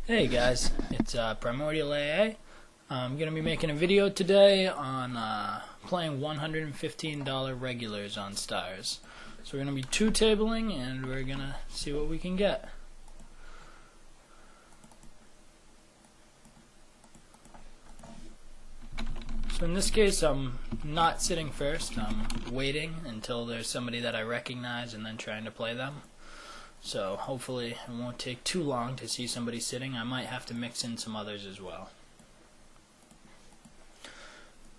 Hey guys, it's Primordial AA. I'm going to be making a video today on playing $115 regulars on stars. So we're going to be two-tabling and we're going to see what we can get. So in this case, I'm not sitting first. I'm waiting until there's somebody that I recognize and then trying to play them. So hopefully it won't take too long to see somebody sitting. I might have to mix in some others as well.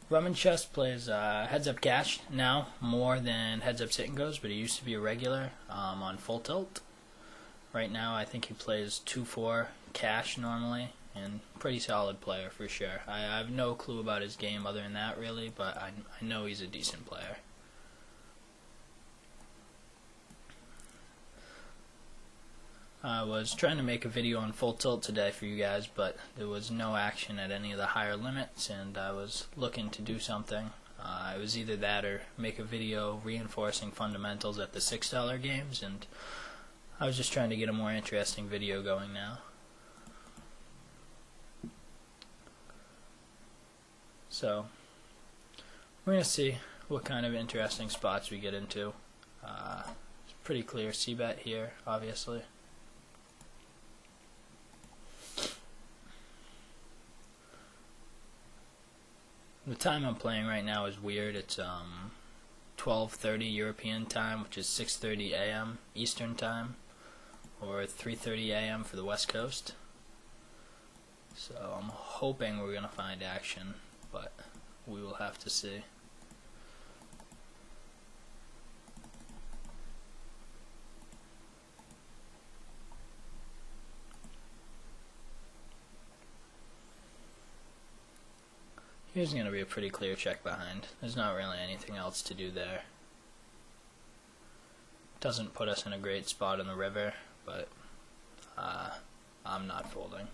Rum and Chest plays Heads Up Cash now more than Heads Up Sit and Goes, but he used to be a regular on Full Tilt. Right now I think he plays 2-4 Cash normally, and pretty solid player for sure. I have no clue about his game other than that really, but I know he's a decent player. I was trying to make a video on Full Tilt today for you guys, but there was no action at any of the higher limits, and I was looking to do something. It was either that or make a video reinforcing fundamentals at the $6 games, and I was just trying to get a more interesting video going now. So we're going to see what kind of interesting spots we get into. It's pretty clear C-bet here, obviously. The time I'm playing right now is weird. It's 12:30 European time, which is 6:30 a.m. Eastern time, or 3:30 a.m. for the West Coast. So I'm hoping we're gonna find action, but we will have to see. Here's going to be a pretty clear check behind. There's not really anything else to do there. Doesn't put us in a great spot in the river, but I'm not folding.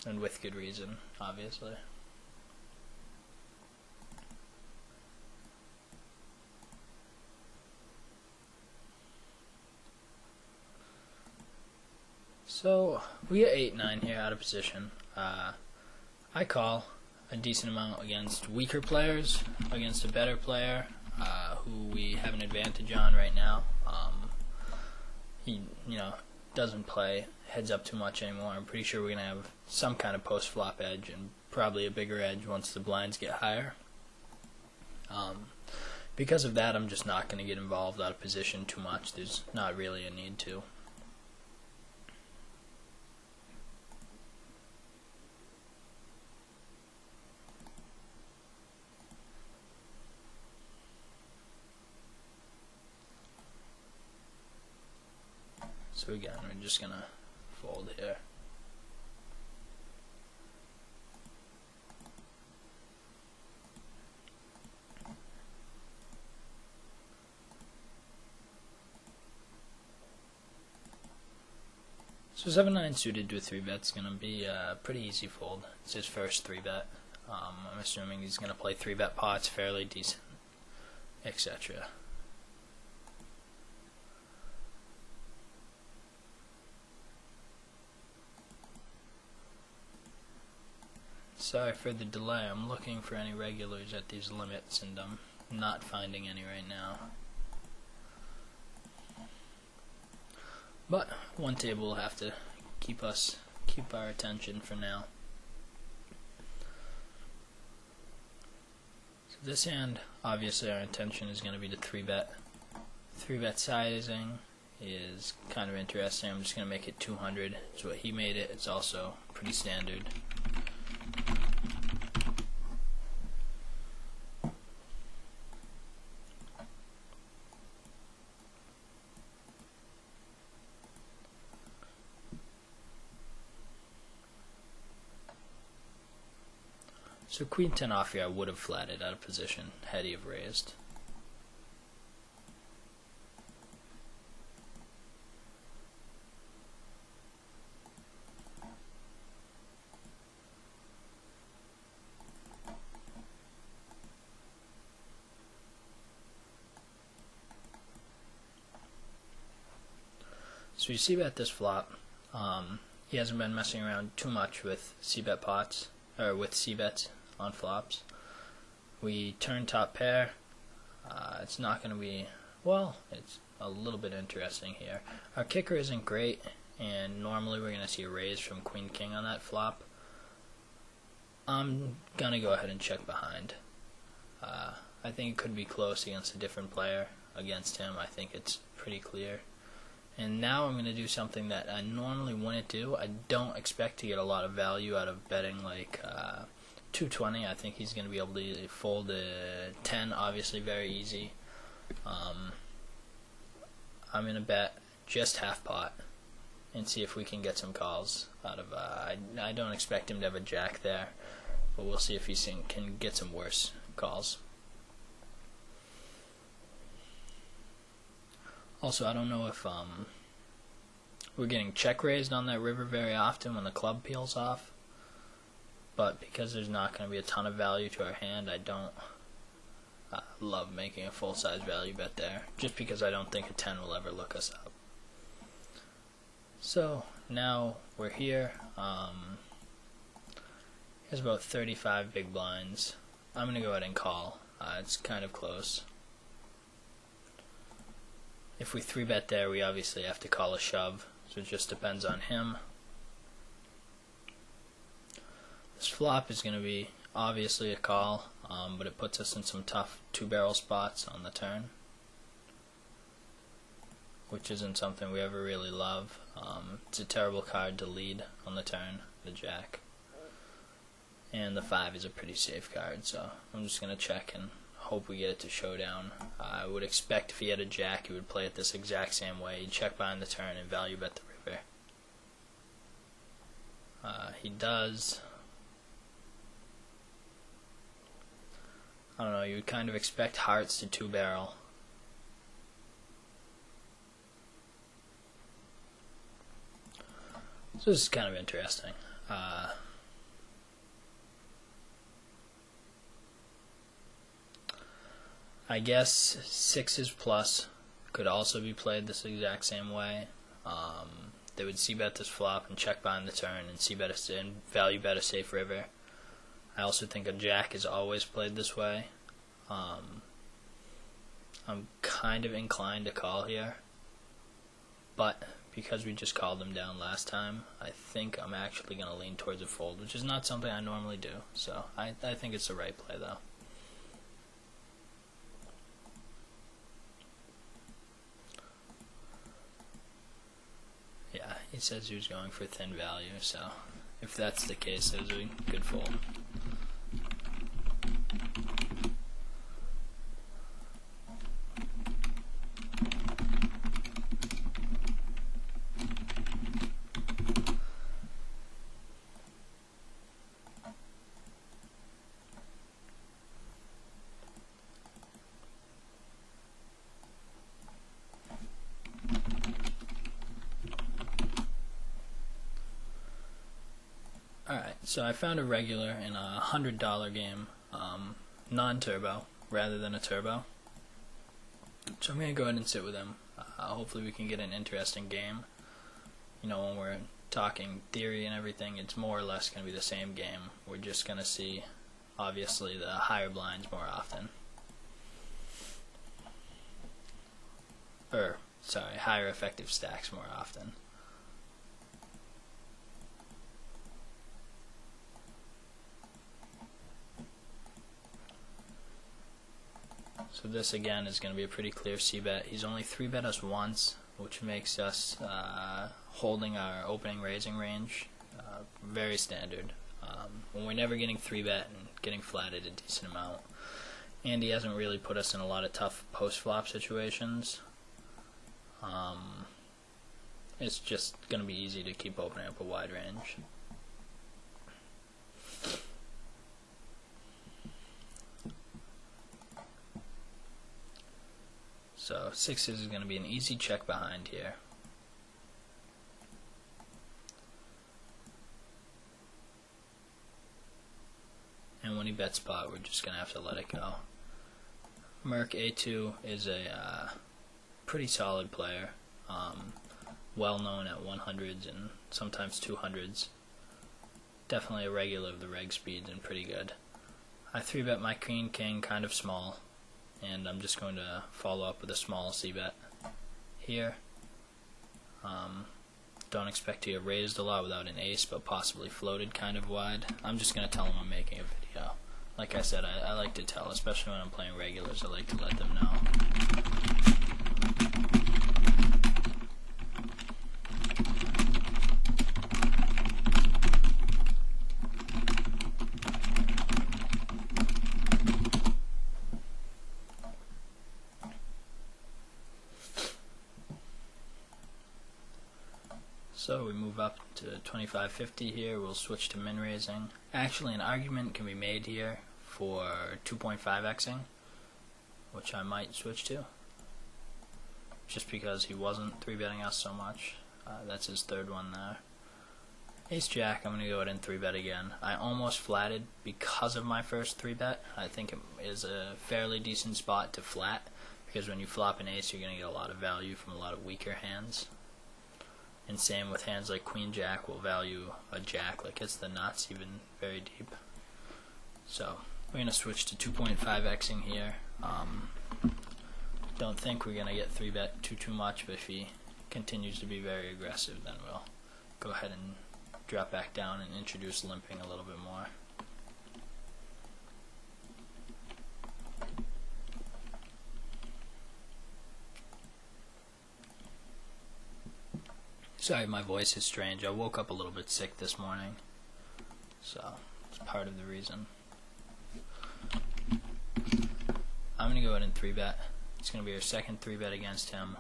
And with good reason, obviously. So, we get 8-9 here out of position. I call a decent amount against weaker players, against a better player who we have an advantage on right now. He, doesn't play heads up too much anymore. I'm pretty sure we're going to have some kind of post-flop edge and probably a bigger edge once the blinds get higher. Because of that, I'm just not going to get involved out of position too much. There's not really a need to. So again, we're just going to fold here. So 7-9 suited to a 3-bet is going to be a pretty easy fold. It's his first 3-bet. I'm assuming he's going to play 3-bet pots fairly decent, etc. Sorry for the delay. I'm looking for any regulars at these limits, and I'm not finding any right now. But one table will have to keep our attention for now. So this hand, obviously our intention is going to be to 3-bet. 3-bet sizing is kind of interesting. I'm just going to make it 200. It's what he made it. It's also pretty standard. So Queen 10 off here I would have flatted out of position had he have raised. So you see about this flop, he hasn't been messing around too much with c-bet pots, or with c-bets on flops. We turn top pair. It's not going to be, well, it's a little bit interesting here. Our kicker isn't great, and normally we're going to see a raise from queen king on that flop. I'm going to go ahead and check behind. I think it could be close against a different player. Against him, I think it's pretty clear. And now I'm going to do something that I normally wouldn't do. I don't expect to get a lot of value out of betting like 220. I think he's going to be able to fold a 10, obviously very easy. I'm going to bet just half pot and see if we can get some calls out of, I don't expect him to have a jack there, but we'll see if he can get some worse calls. Also, I don't know if we're getting check raised on that river very often when the club peels off, but because there's not going to be a ton of value to our hand, I don't love making a full-size value bet there, just because I don't think a 10 will ever look us up. So now we're here. There's about 35 big blinds. I'm going to go ahead and call. It's kind of close. If we 3-bet there, we obviously have to call a shove, so it just depends on him. This flop is going to be obviously a call, but it puts us in some tough 2-barrel spots on the turn, which isn't something we ever really love. It's a terrible card to lead on the turn, the jack. And the 5 is a pretty safe card, so I'm just going to check and hope we get it to showdown. I would expect if he had a jack, he would play it this exact same way. He'd check behind the turn and value bet the river. He does. I don't know, you would kind of expect hearts to 2-barrel. So this is kind of interesting. I guess 6s plus could also be played this exact same way. They would c-bet this flop and check behind the turn and c-bet and value bet a safe river. I also think a jack is always played this way. I'm kind of inclined to call here, but because we just called him down last time, I think I'm actually going to lean towards a fold, which is not something I normally do. So I think it's the right play though. Yeah, he says he was going for thin value, so if that's the case, it was a good fold. Alright, so I found a regular in a $100 game, non-turbo, rather than a turbo. So I'm going to go ahead and sit with him. Hopefully we can get an interesting game. You know, when we're talking theory and everything, it's more or less going to be the same game. We're just going to see, obviously, the higher blinds more often. Higher effective stacks more often. So this again is going to be a pretty clear c-bet. He's only 3-bet us once, which makes us holding our opening raising range very standard. When we're never getting 3-bet and getting flatted a decent amount. And he hasn't really put us in a lot of tough post-flop situations. It's just going to be easy to keep opening up a wide range. So 6s is going to be an easy check behind here. And when he bets spot, we're just going to have to let it go. Merc A2 is a pretty solid player. well known at 100s and sometimes 200s. Definitely a regular of the reg speeds and pretty good. I 3-bet my queen king kind of small, and I'm just going to follow up with a small c-bet here. Don't expect to get raised a lot without an ace, but possibly floated kind of wide. I'm just going to tell them I'm making a video. Like I said, I like to tell, especially when I'm playing regulars. I like to let them know. So we move up to 2550 here. We'll switch to min raising. Actually, an argument can be made here for 2.5xing, which I might switch to, just because he wasn't 3-betting us so much. That's his third one there. Ace Jack, I'm going to go ahead and 3-bet again. I almost flatted because of my first 3-bet. I think it is a fairly decent spot to flat, because when you flop an ace, you're going to get a lot of value from a lot of weaker hands. And same with hands like Queen Jack will value a jack, like hits the nuts even very deep. So we're going to switch to 2.5xing here. Don't think we're going to get 3-bet too much, but if he continues to be very aggressive, then we'll go ahead and drop back down and introduce limping a little bit more. Sorry, my voice is strange. I woke up a little bit sick this morning, so it's part of the reason. I'm going to go ahead and 3-bet. It's going to be our second 3-bet against him,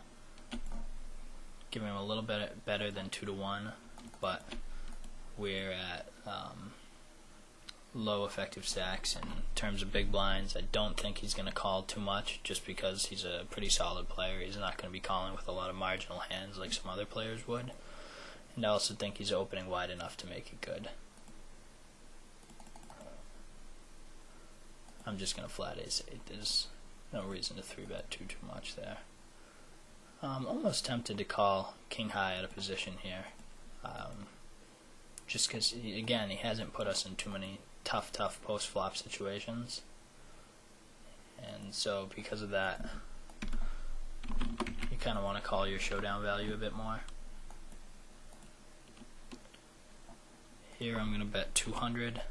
giving him a little bit better than 2-1, but we're at low effective stacks in terms of big blinds. I don't think he's going to call too much, just because he's a pretty solid player. He's not going to be calling with a lot of marginal hands like some other players would. And I also think he's opening wide enough to make it good. I'm just going to flat ace-8. There's no reason to 3-bet too much there. I'm almost tempted to call king high out of position here. Just because, again, he hasn't put us in too many tough post-flop situations. And so because of that, you kind of want to call your showdown value a bit more. Here I'm going to bet 200.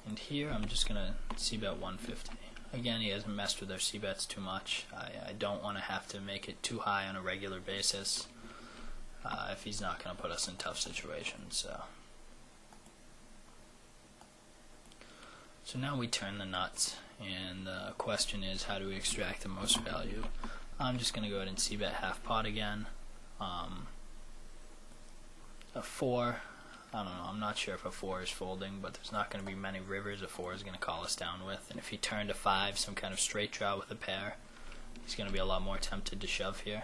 And here I'm just going to c-bet 150. Again, he hasn't messed with our c-bets too much. I don't want to have to make it too high on a regular basis if he's not going to put us in tough situations. So now we turn the nuts, and the question is, how do we extract the most value? I'm just going to go ahead and c-bet half pot again. A 4, I don't know, I'm not sure if a 4 is folding, but there's not going to be many rivers a 4 is going to call us down with. And if he turned a 5, some kind of straight draw with a pair, he's going to be a lot more tempted to shove here.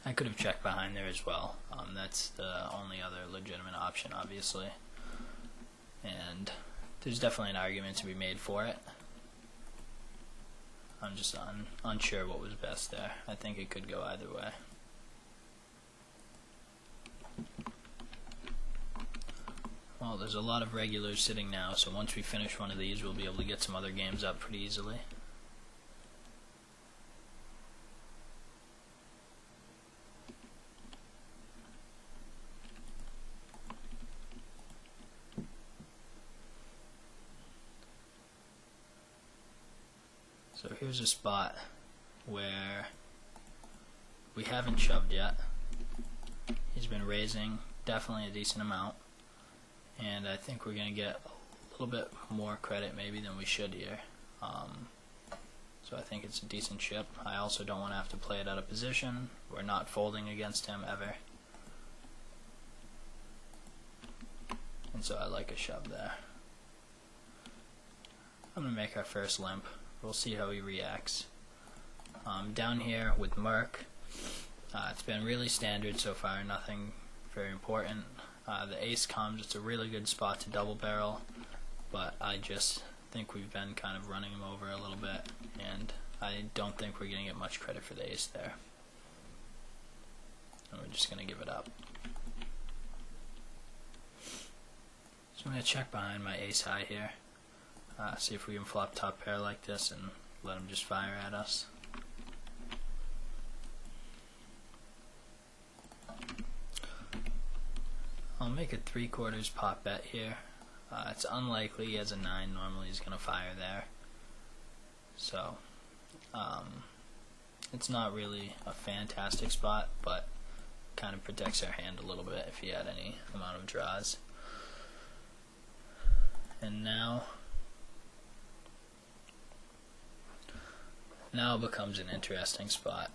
I could have checked behind there as well. That's the only other legitimate option, obviously. And there's definitely an argument to be made for it. I'm just unsure what was best there. I think it could go either way. Well, there's a lot of regulars sitting now, so once we finish one of these, we'll be able to get some other games up pretty easily. So here's a spot where we haven't shoved yet. He's been raising definitely a decent amount, and I think we're going to get a little bit more credit maybe than we should here. So I think it's a decent chip. I also don't want to have to play it out of position. We're not folding against him ever. And so I like a shove there. I'm going to make our first limp. We'll see how he reacts. Down here with Merc, it's been really standard so far, nothing very important. The ace comes, it's a really good spot to double barrel, but I just think we've been kind of running him over a little bit, and I don't think we're going to get much credit for the ace there. And we're just going to give it up. So I'm going to check behind my ace high here, see if we can flop top pair like this and let him just fire at us. I'll make a 3/4 pot bet here. It's unlikely. He has a 9. Normally he's going to fire there. So, it's not really a fantastic spot, but kind of protects our hand a little bit if he had any amount of draws. And now it becomes an interesting spot.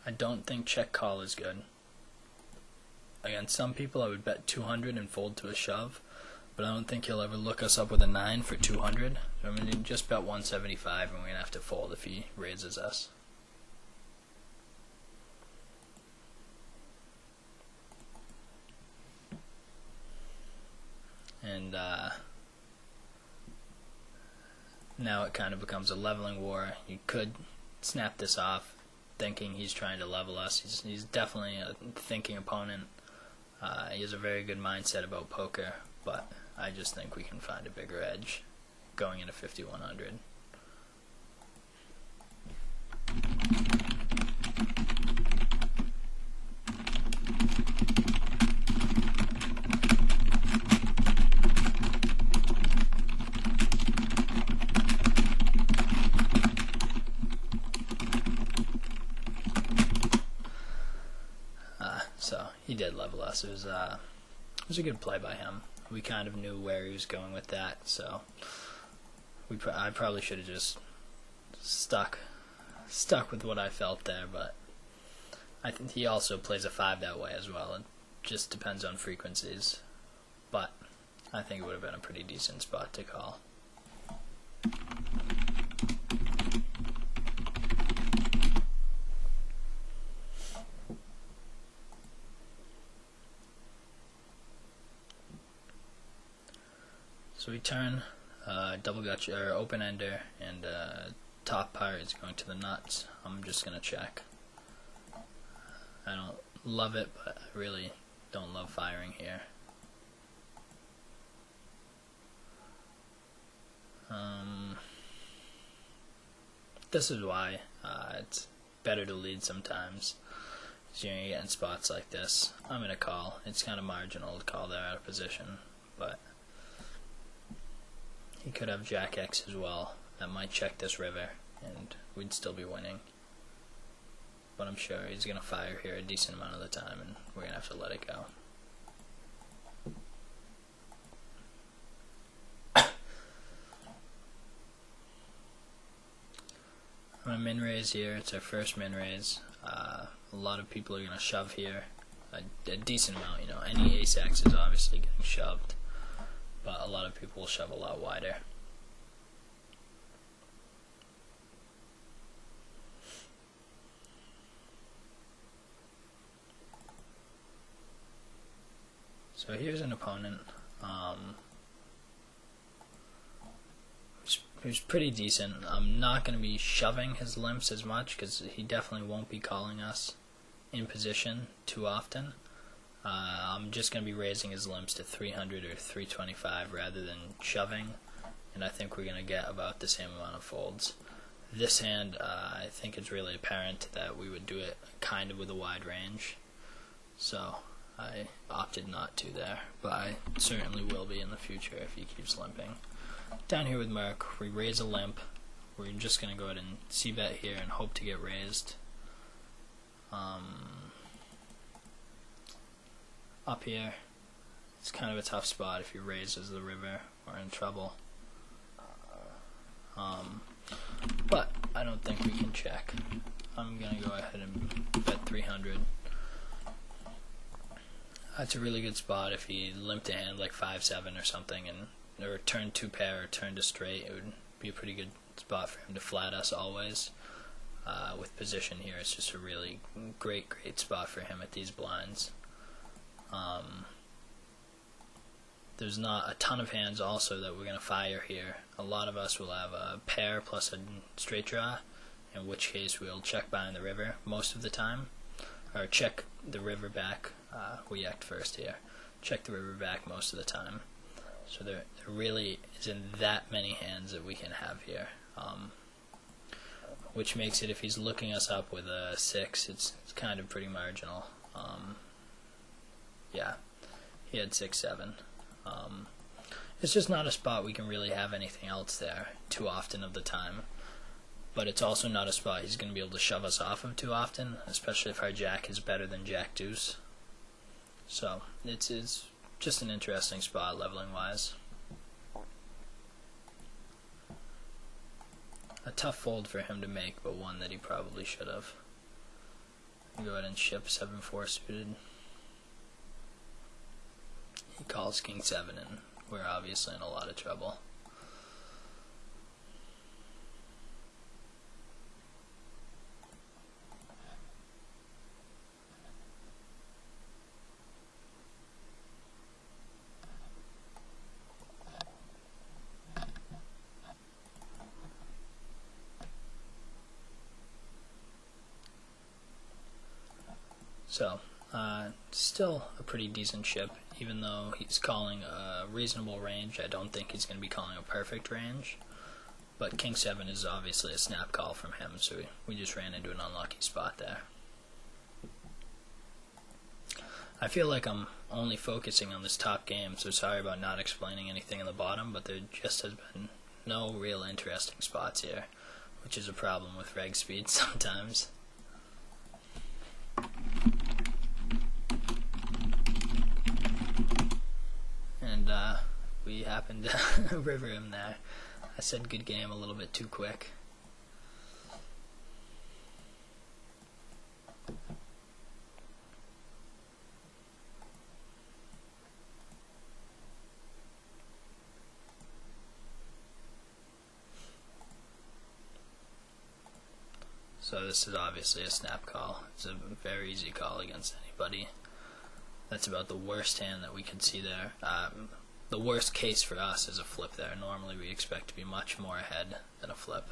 I don't think check call is good. Against some people I would bet 200 and fold to a shove, but I don't think he'll ever look us up with a 9 for 200. So I'm going to just bet 175 and we're going to have to fold if he raises us. And now it kind of becomes a leveling war. You could snap this off thinking he's trying to level us. He's definitely a thinking opponent. He has a very good mindset about poker, but I just think we can find a bigger edge going into 5100. So he did level us. It was a good play by him. We kind of knew where he was going with that, so I probably should have just stuck with what I felt there. But I think he also plays a 5 that way as well. It just depends on frequencies. But I think it would have been a pretty decent spot to call. So we turn, double gutch or open ender, and top part is going to the nuts. I'm just gonna check. I don't love it, but I really don't love firing here. This is why it's better to lead sometimes. You're gonna get in spots like this. I'm gonna call. It's kind of marginal to call there out of position, but he could have Jack X as well. That might check this river, and we'd still be winning. But I'm sure he's going to fire here a decent amount of the time, and we're going to have to let it go. I'm going to min raise here. It's our first min raise. A lot of people are going to shove here. A decent amount, you know. Any ace X is obviously getting shoved, but a lot of people will shove a lot wider. So here's an opponent who's pretty decent. I'm not going to be shoving his limps as much because he definitely won't be calling us in position too often. I'm just going to be raising his limps to 300 or 325 rather than shoving, and I think we're going to get about the same amount of folds. This hand, I think it's really apparent that we would do it kind of with a wide range, so I opted not to there, but I certainly will be in the future if he keeps limping. Down here with Merc, we raise a limp. We're just going to go ahead and c-bet here and hope to get raised. Up here, it's kind of a tough spot. If he raises the river, we're in trouble. But I don't think we can check. I'm going to go ahead and bet 300. That's a really good spot. If he limped a hand like 5-7 or something, or turn 2 pair or turn to straight, it would be a pretty good spot for him to flat us always. With position here, it's just a really great spot for him at these blinds. There's not a ton of hands also that we're going to fire here. A lot of us will have a pair plus a straight draw, in which case we'll check behind the river most of the time, or check the river back. We act first here. Check the river back most of the time. So there really isn't that many hands that we can have here, which makes it, if he's looking us up with a 6, it's kind of pretty marginal. Yeah, he had 6-7. It's just not a spot we can really have anything else there too often of the time. But it's also not a spot he's going to be able to shove us off of too often, especially if our jack is better than jack deuce. So it's just an interesting spot leveling wise. A tough fold for him to make, but one that he probably should have. Go ahead and ship 7-4 suited. He calls king 7, and we're obviously in a lot of trouble. So, still a pretty decent ship, even though he's calling a reasonable range. I don't think he's going to be calling a perfect range, but king 7 is obviously a snap call from him, so we just ran into an unlucky spot there. I feel like I'm only focusing on this top game, so sorry about not explaining anything in the bottom, but there just has been no real interesting spots here, which is a problem with reg speed sometimes. And we happened to river him there. I said good game a little bit too quick. So this is obviously a snap call. It's a very easy call against anybody. That's about the worst hand that we can see there. The worst case for us is a flip there. Normally we expect to be much more ahead than a flip.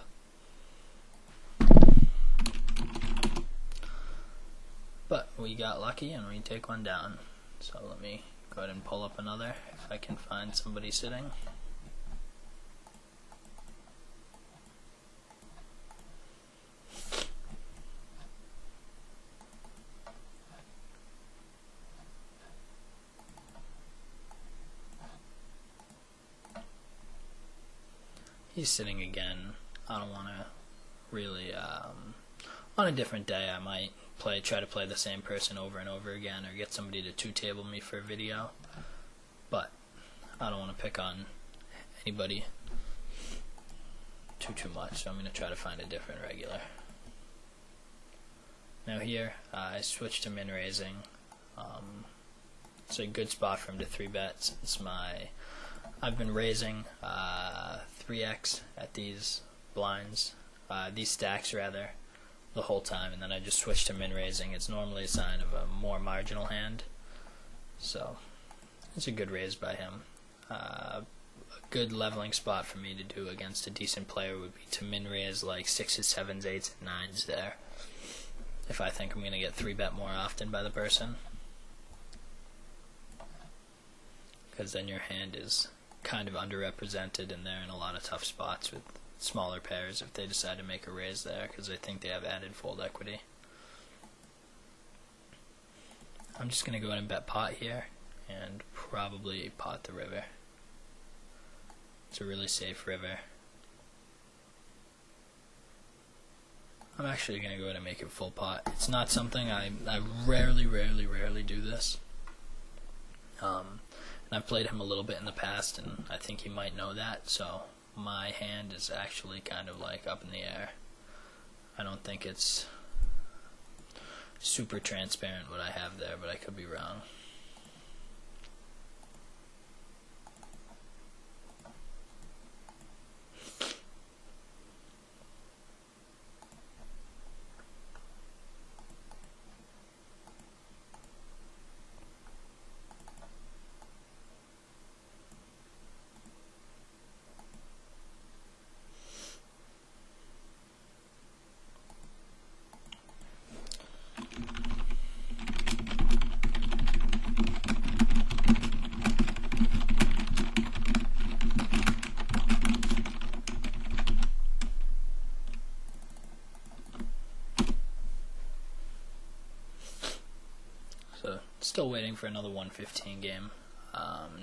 But we got lucky and we take one down. So let me go ahead and pull up another if I can find somebody sitting. He's sitting again. I don't want to really, on a different day I might try to play the same person over and over again, or get somebody to two-table me for a video, but I don't want to pick on anybody too much, so I'm going to try to find a different regular. Now here, I switched to min-raising. It's a good spot for him to 3-bet. I've been raising 3x at these blinds, these stacks rather, the whole time, and then I just switched to min-raising. It's normally a sign of a more marginal hand, so it's a good raise by him. A good leveling spot for me to do against a decent player would be to min-raise like 6s, 7s, 8s, and 9s there, if I think I'm going to get 3-bet more often by the person, because then your hand is kind of underrepresented and they're in a lot of tough spots with smaller pairs if they decide to make a raise there, because I think they have added fold equity. I'm just going to go ahead and bet pot here and probably pot the river. It's a really safe river. I'm actually going to go ahead and make it full pot. It's not something I rarely do this. And I've played him a little bit in the past, and I think he might know that, so my hand is actually kind of like up in the air. I don't think it's super transparent what I have there, but I could be wrong. still waiting for another 115 game.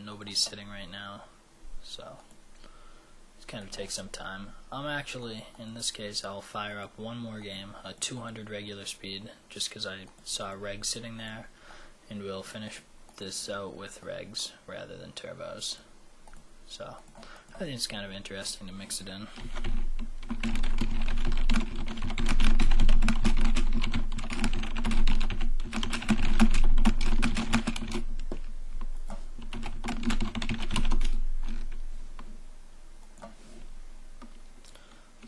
Nobody's sitting right now, so it's kind of takes some time. I'm actually, in this case, I'll fire up one more game, a 200 regular speed, just because I saw regs sitting there, and we'll finish this out with regs rather than turbos. So I think it's kind of interesting to mix it in.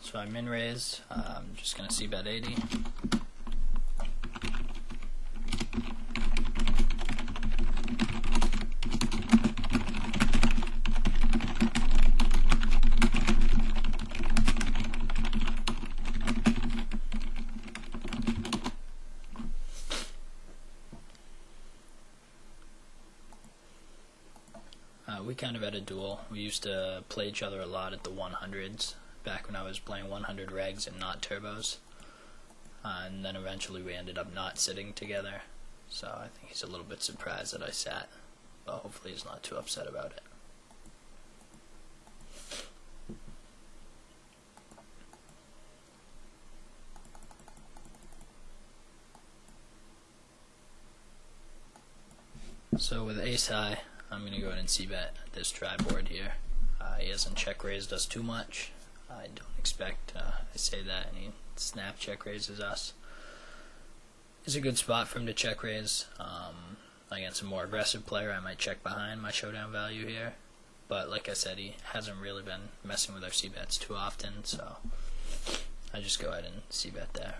So I min raise, I'm just going to see bet 80. We kind of had a duel. We used to play each other a lot at the 100s. Back when I was playing 100 regs and not turbos, and then eventually we ended up not sitting together, so I think he's a little bit surprised that I sat, but hopefully he's not too upset about it. So with ace high, I'm going to go ahead and c-bet this try board here. He hasn't check raised us too much. I don't expect, I say that, and he snap check raises us. It's a good spot for him to check raise. Against a more aggressive player, I might check behind my showdown value here. But like I said, he hasn't really been messing with our c-bets too often, so I just go ahead and c-bet there.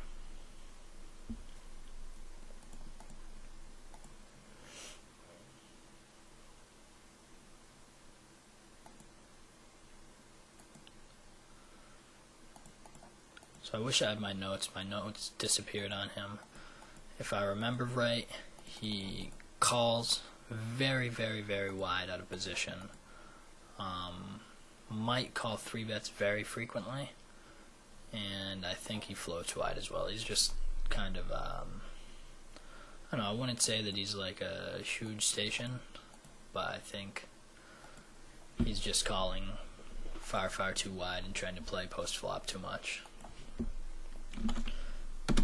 So I wish I had my notes. My notes disappeared on him. If I remember right, he calls very, very, very wide out of position. Might call 3-bets very frequently, and I think he floats wide as well. He's just kind of, I don't know, I wouldn't say that he's like a huge station, but I think he's just calling far, far too wide and trying to play post-flop too much.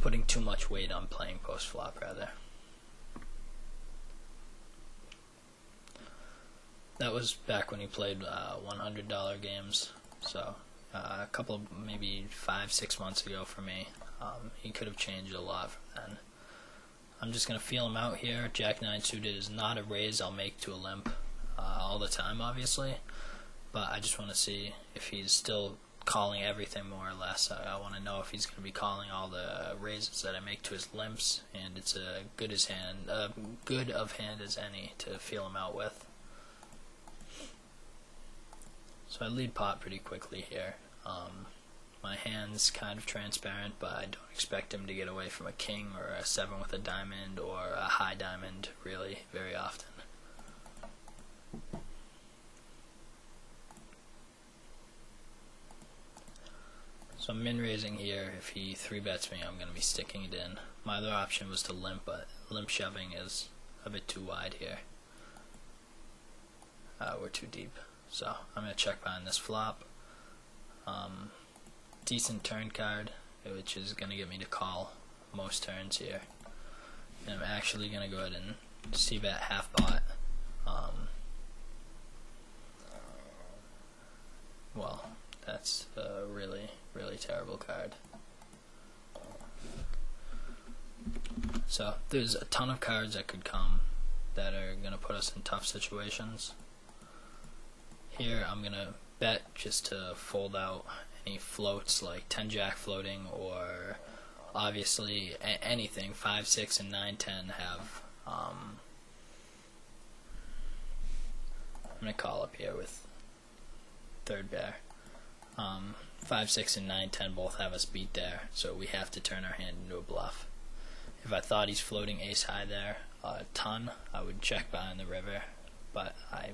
Putting too much weight on playing post-flop, rather. That was back when he played $100 games, so a couple, maybe 5-6 months ago for me. He could have changed a lot from then. I'm just going to feel him out here. Jack 9 suited is not a raise I'll make to a limp all the time, obviously, but I just want to see if he's still calling everything more or less. I want to know if he's going to be calling all the raises that I make to his limps, and it's a good of hand as any to feel him out with. So I lead pot pretty quickly here. My hand's kind of transparent, but I don't expect him to get away from a king or a 7 with a diamond or a high diamond really very often. So I'm min-raising here. If he 3-bets me, I'm going to be sticking it in. My other option was to limp, but limp shoving is a bit too wide here. We're too deep. So I'm going to check behind this flop. Decent turn card, which is going to get me to call most turns here. And I'm actually going to go ahead and c-bet half pot. Well, that's a really, really terrible card. So there's a ton of cards that could come that are going to put us in tough situations. Here I'm going to bet just to fold out any floats like 10-jack floating, or obviously anything. 5, 6, and 9, 10 have I'm going to call up here with third pair. 5, 6, and 9, 10 both have us beat there, so we have to turn our hand into a bluff. If I thought he's floating ace high there a ton, I would check behind the river, but I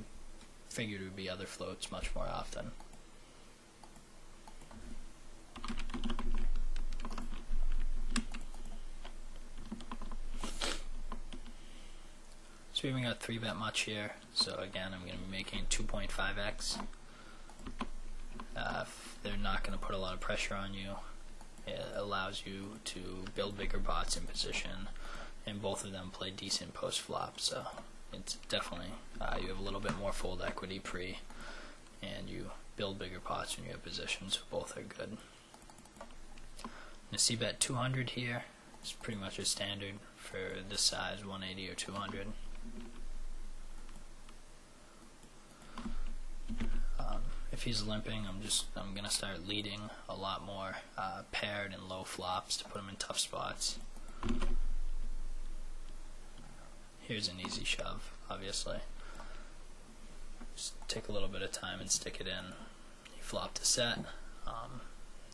figured it would be other floats much more often. gonna 3-bet much here, so again I'm gonna be making 2.5x. They're not gonna put a lot of pressure on you. It allows you to build bigger pots in position, and both of them play decent post flop, so it's definitely you have a little bit more fold equity pre, and you build bigger pots when you have position, so both are good. I'm gonna c-bet 200 here. It's pretty much a standard for this size, 180 or 200. If he's limping, I'm gonna start leading a lot more paired and low flops to put him in tough spots. Here's an easy shove, obviously. Just take a little bit of time and stick it in. He flopped a set.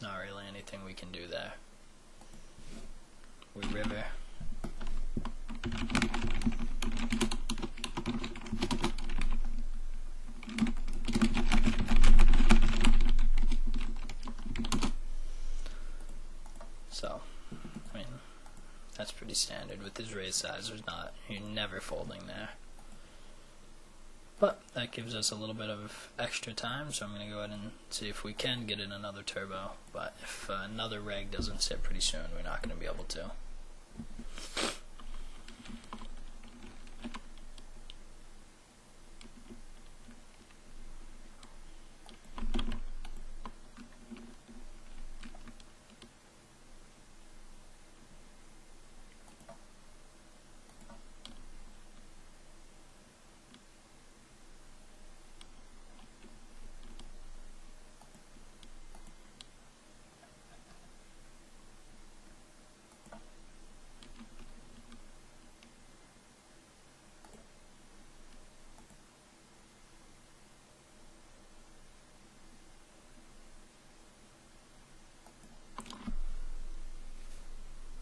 Not really anything we can do there. We river. So, I mean, that's pretty standard with his raise size. You're never folding there. But that gives us a little bit of extra time, so I'm going to go ahead and see if we can get in another turbo. But if another reg doesn't sit pretty soon, we're not going to be able to.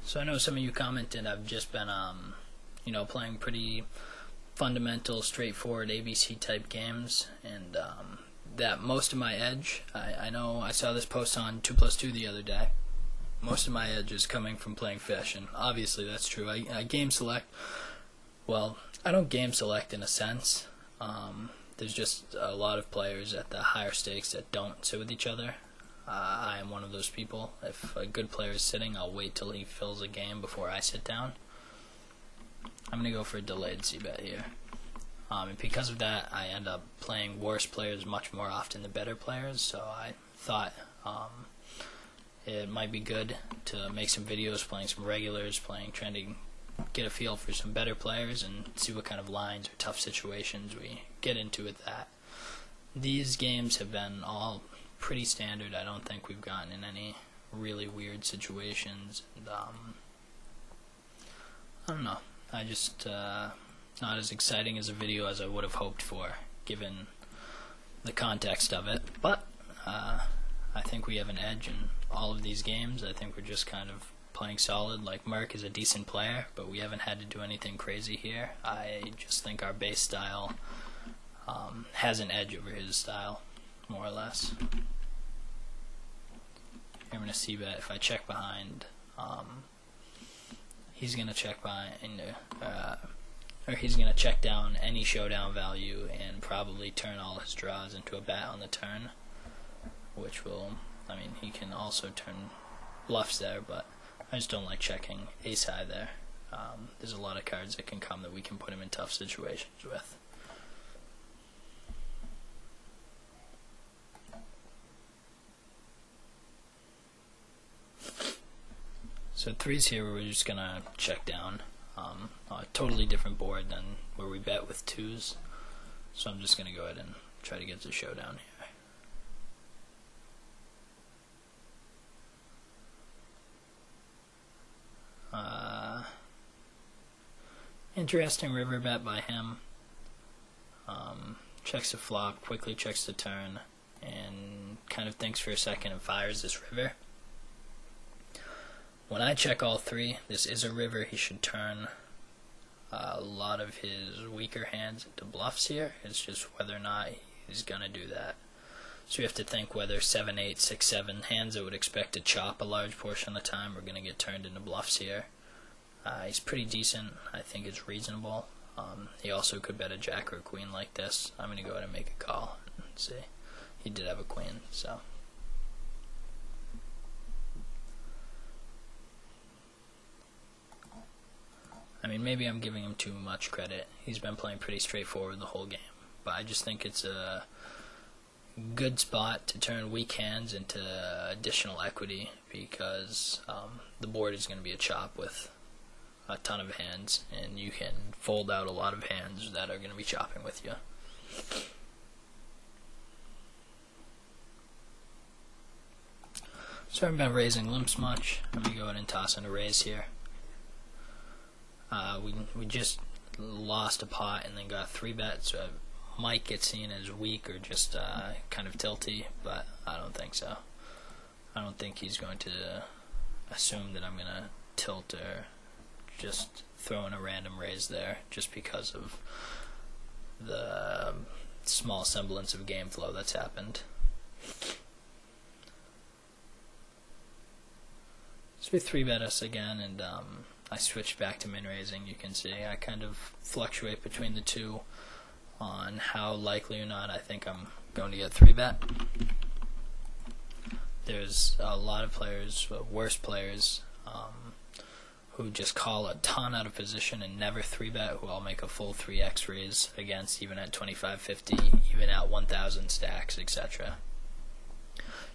So I know some of you commented I've just been, playing pretty fundamental, straightforward ABC type games, and that most of my edge, I know I saw this post on 2+2 the other day, most of my edge is coming from playing fish, and obviously that's true. I game select, well, I don't game select in a sense. There's just a lot of players at the higher stakes that don't sit with each other. I am one of those people. If a good player is sitting, I'll wait till he fills a game before I sit down. I'm going to go for a delayed c-bet here. And because of that, I end up playing worse players much more often than better players, so I thought it might be good to make some videos playing some regulars, trying to get a feel for some better players and see what kind of lines or tough situations we get into with that. These games have been all pretty standard. I don't think we've gotten in any really weird situations, and I don't know, I just not as exciting as a video as I would have hoped for given the context of it, but I think we have an edge in all of these games. I think we're just kind of playing solid. Like, Merck is a decent player, but we haven't had to do anything crazy here. I just think our base style has an edge over his style, more or less. I'm going to see that if I check behind, he's going to check behind, or he's going to check down any showdown value and probably turn all his draws into a bat on the turn, which will, I mean, he can also turn bluffs there, but I just don't like checking ace high there. There's a lot of cards that can come that we can put him in tough situations with. So threes here, we're just going to check down. A totally different board than where we bet with twos. So I'm just going to go ahead and try to get the showdown here. Interesting river bet by him. Checks the flop, quickly checks the turn, and kind of thinks for a second and fires this river. When I check all three, this is a river. He should turn a lot of his weaker hands into bluffs here. It's just whether or not he's going to do that. So we have to think whether 7, 8, 6, 7 hands that would expect to chop a large portion of the time are going to get turned into bluffs here. He's pretty decent. I think it's reasonable. He also could bet a jack or a queen like this. I'm going to go ahead and make a call. Let's see. He did have a queen, so. I mean, maybe I'm giving him too much credit. He's been playing pretty straightforward the whole game. But I just think it's a good spot to turn weak hands into additional equity, because the board is going to be a chop with a ton of hands, and you can fold out a lot of hands that are going to be chopping with you. So I haven't been raising limps much. Let me go ahead and toss in a raise here. We just lost a pot and then got 3 bets, so it might get seen as weak or just kind of tilty, but I don't think so. I don't think he's going to assume that I'm going to tilt or just throw in a random raise there just because of the small semblance of game flow that's happened. So we 3-bet us again, and I switched back to min-raising. You can see I kind of fluctuate between the two on how likely or not I think I'm going to get 3-bet. There's a lot of players, worse players, who just call a ton out of position and never 3-bet, who I'll make a full 3x raise against, even at 2550, even at 1000 stacks, etc.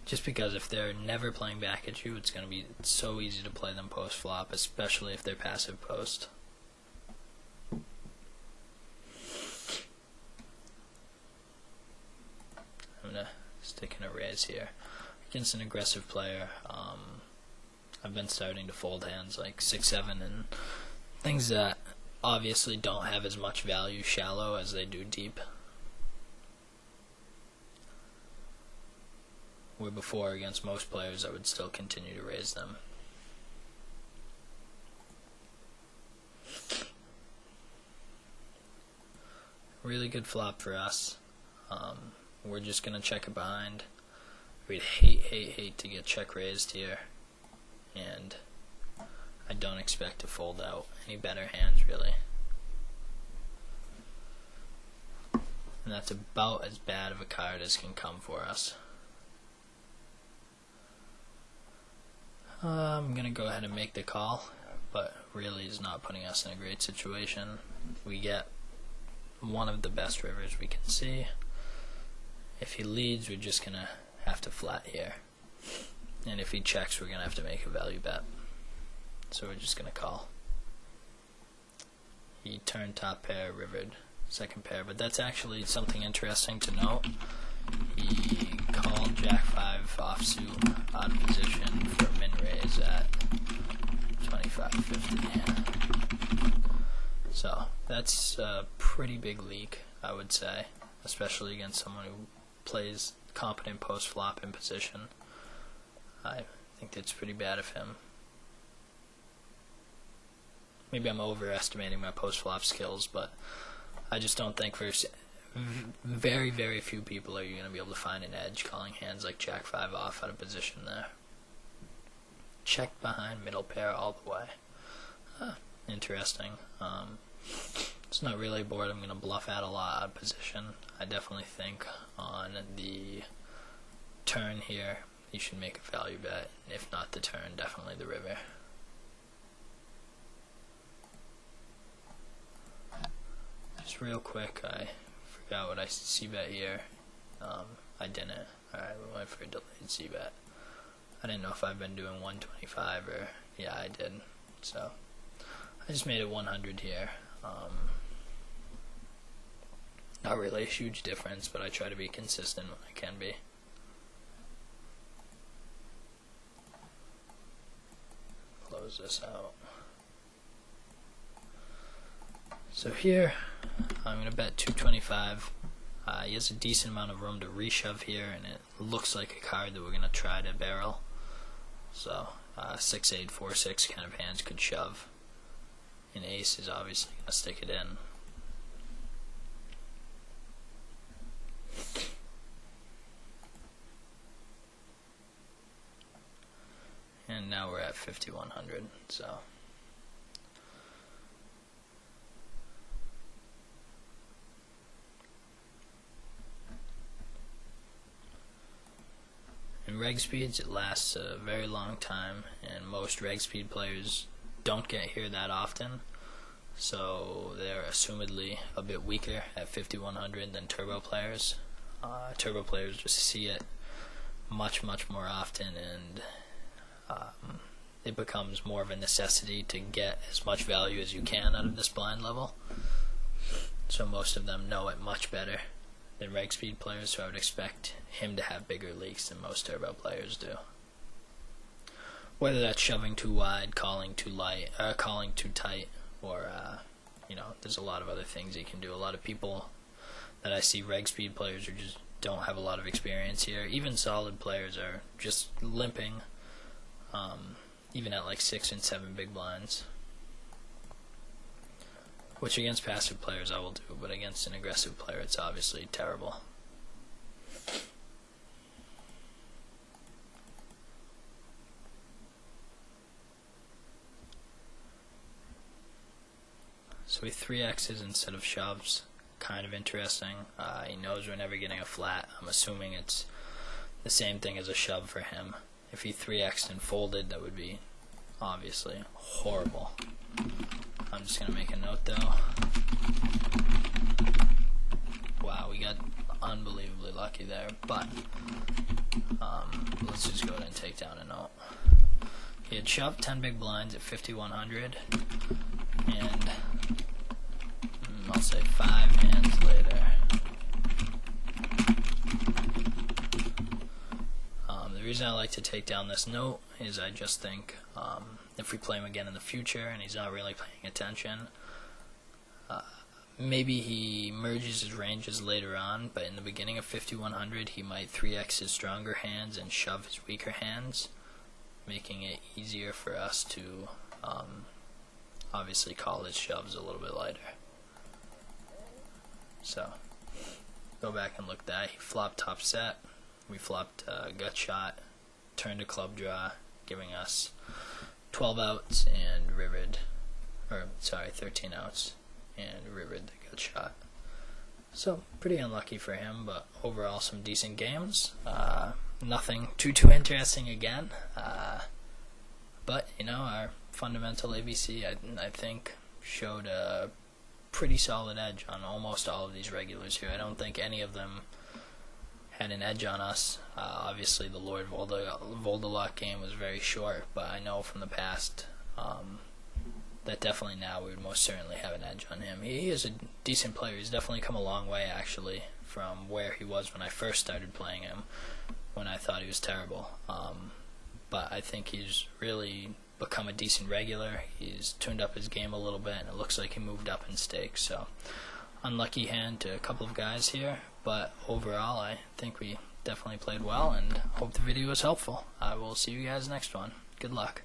Just because if they're never playing back at you, it's going to be so easy to play them post-flop, especially if they're passive post. I'm going to stick in a raise here. Against an aggressive player, I've been starting to fold hands like 6-7 and things that obviously don't have as much value shallow as they do deep. Where before, against most players, I would still continue to raise them. Really good flop for us. We're just going to check it behind. We'd hate to get check raised here. And I don't expect to fold out any better hands, really. And that's about as bad of a card as can come for us. I'm going to go ahead and make the call, but really is not putting us in a great situation. We get one of the best rivers we can see. If he leads, we're just going to have to flat here. And if he checks, we're going to have to make a value bet. So we're just going to call. He turned top pair, rivered second pair, but that's actually something interesting to note. He called Jack 5 offsuit out of position for a min raise at 2550. So that's a pretty big leak, I would say, especially against someone who plays competent post flop in position. I think that's pretty bad of him. Maybe I'm overestimating my post flop skills, but I just don't think for very, very few people are you going to be able to find an edge calling hands like Jack 5 off out of position there. Check behind middle pair all the way. Interesting. It's not really a board I'm going to bluff at a lot out of position. I definitely think on the turn here you should make a value bet. If not the turn, definitely the river. Just real quick, I forgot what I c-bet here. I didn't. Alright, we went for a delayed c-bet. I didn't know if I've been doing 125 or... yeah, I did. So, I just made it 100 here. Not really a huge difference, but I try to be consistent when I can be. Close this out. So here, I'm going to bet 225. He has a decent amount of room to reshove here, and it looks like a card that we're going to try to barrel. So 6-8, 4-6 kind of hands could shove. And ace is obviously going to stick it in. And now we're at 5100, so in reg speeds, it lasts a very long time, and most reg speed players don't get here that often, so they're assumedly a bit weaker at 5100 than turbo players. Turbo players just see it much more often, and it becomes more of a necessity to get as much value as you can out of this blind level. So most of them know it much better than reg speed players, so I would expect him to have bigger leaks than most turbo players do. Whether that's shoving too wide, calling too light, calling too tight, or there's a lot of other things he can do. A lot of people that I see reg speed players who just don't have a lot of experience here. Even solid players are just limping, even at like 6 and 7 big blinds. Which against passive players I will do, but against an aggressive player it's obviously terrible. So he 3x's instead of shoves. Kind of interesting. He knows we're never getting a flat. I'm assuming it's the same thing as a shove for him. If he 3x'd and folded, that would be obviously horrible. I'm just going to make a note though. Wow, we got unbelievably lucky there, but let's just go ahead and take down a note. He had shoved 10 big blinds at 5100, and I'll say 5 hands later. The reason I like to take down this note is I just think if we play him again in the future and he's not really paying attention, maybe he merges his ranges later on, but in the beginning of 5100 he might 3x his stronger hands and shove his weaker hands, making it easier for us to obviously call his shoves a little bit lighter. So, go back and look at that. He flopped top set. We flopped gut shot, turned a club draw, giving us 12 outs and 13 outs and rivered the gut shot. So, pretty unlucky for him, but overall some decent games. Nothing too interesting again. But, our fundamental ABC, I think, showed a pretty solid edge on almost all of these regulars here. I don't think any of them had an edge on us. Obviously the Lord Voldemort game was very short, but I know from the past that definitely now we would most certainly have an edge on him. He is a decent player. He's definitely come a long way actually from where he was when I first started playing him, when I thought he was terrible. But I think he's really become a decent regular. He's tuned up his game a little bit, and it looks like he moved up in stakes. So, unlucky hand to a couple of guys here, but overall I think we definitely played well, and hope the video was helpful. I will see you guys next one. Good luck.